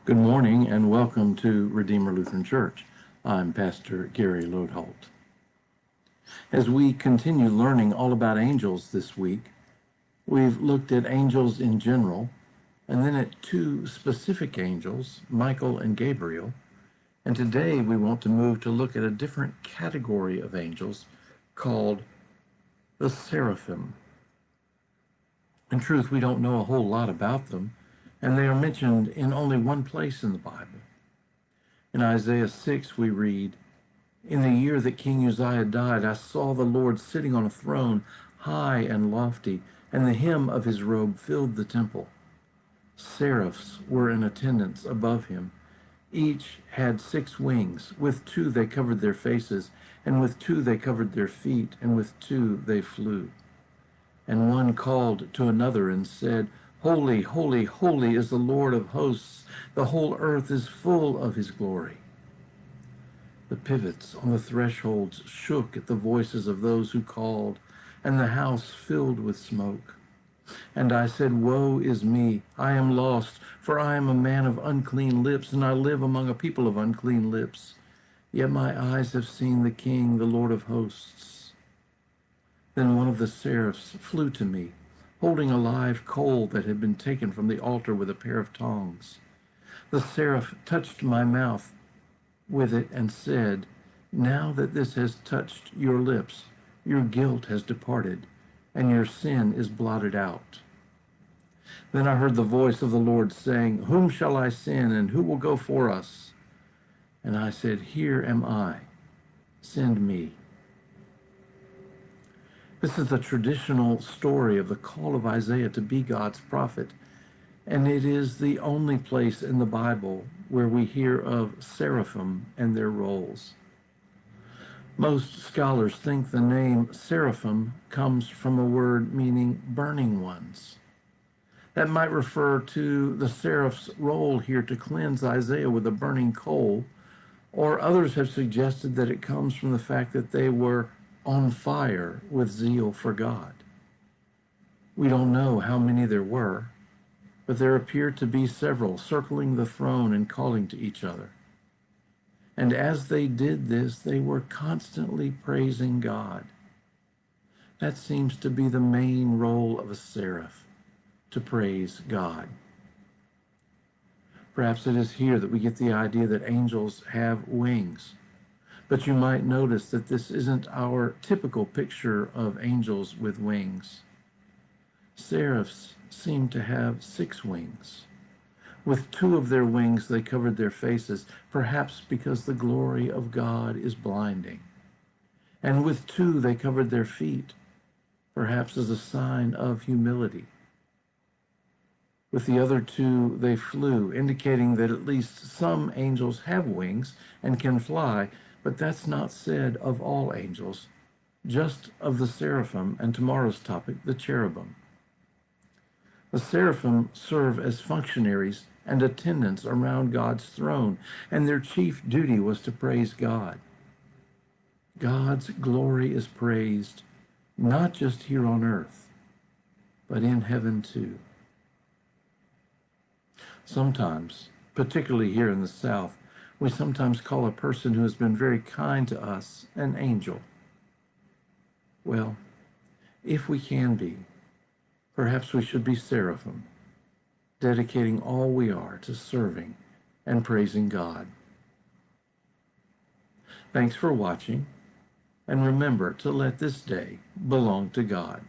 Good morning and welcome to Redeemer Lutheran Church. I'm Pastor Gary Lodeholt. As we continue learning all about angels this week, we've looked at angels in general and then at two specific angels, Michael and Gabriel. And today we want to move to look at a different category of angels called the Seraphim. In truth, we don't know a whole lot about them, and they are mentioned in only one place in the Bible. In Isaiah 6, we read, "In the year that King Uzziah died, I saw the Lord sitting on a throne, high and lofty, and the hem of his robe filled the temple. Seraphs were in attendance above him. Each had 6 wings. With 2 they covered their faces, and with 2 they covered their feet, and with 2 they flew. And one called to another and said, Holy, holy, holy is the Lord of hosts. The whole earth is full of his glory." The pivots on the thresholds shook at the voices of those who called, and the house filled with smoke. And I said, Woe is me, I am lost, for I am a man of unclean lips, and I live among a people of unclean lips. Yet my eyes have seen the King, the Lord of hosts. Then one of the seraphs flew to me, holding a live coal that had been taken from the altar with a pair of tongs. The seraph touched my mouth with it and said, Now that this has touched your lips, your guilt has departed, and your sin is blotted out. Then I heard the voice of the Lord saying, Whom shall I send, and who will go for us? And I said, Here am I, send me. This is the traditional story of the call of Isaiah to be God's prophet, and it is the only place in the Bible where we hear of seraphim and their roles. Most scholars think the name seraphim comes from a word meaning burning ones. That might refer to the seraph's role here to cleanse Isaiah with a burning coal, or others have suggested that it comes from the fact that they were on fire with zeal for God. We don't know how many there were, but there appeared to be several circling the throne and calling to each other. And as they did this, they were constantly praising God. That seems to be the main role of a seraph, to praise God. Perhaps it is here that we get the idea that angels have wings. But you might notice that this isn't our typical picture of angels with wings. Seraphs seem to have 6 wings. With 2 of their wings they covered their faces, perhaps because the glory of God is blinding. And with 2 they covered their feet, perhaps as a sign of humility. With the other 2 they flew, indicating that at least some angels have wings and can fly, but that's not said of all angels, just of the seraphim and tomorrow's topic, the cherubim. The seraphim serve as functionaries and attendants around God's throne, and their chief duty was to praise God. God's glory is praised not just here on earth, but in heaven too. Sometimes, particularly here in the South, we sometimes call a person who has been very kind to us an angel. Well, if we can be, perhaps we should be seraphim, dedicating all we are to serving and praising God. Thanks for watching, and remember to let this day belong to God.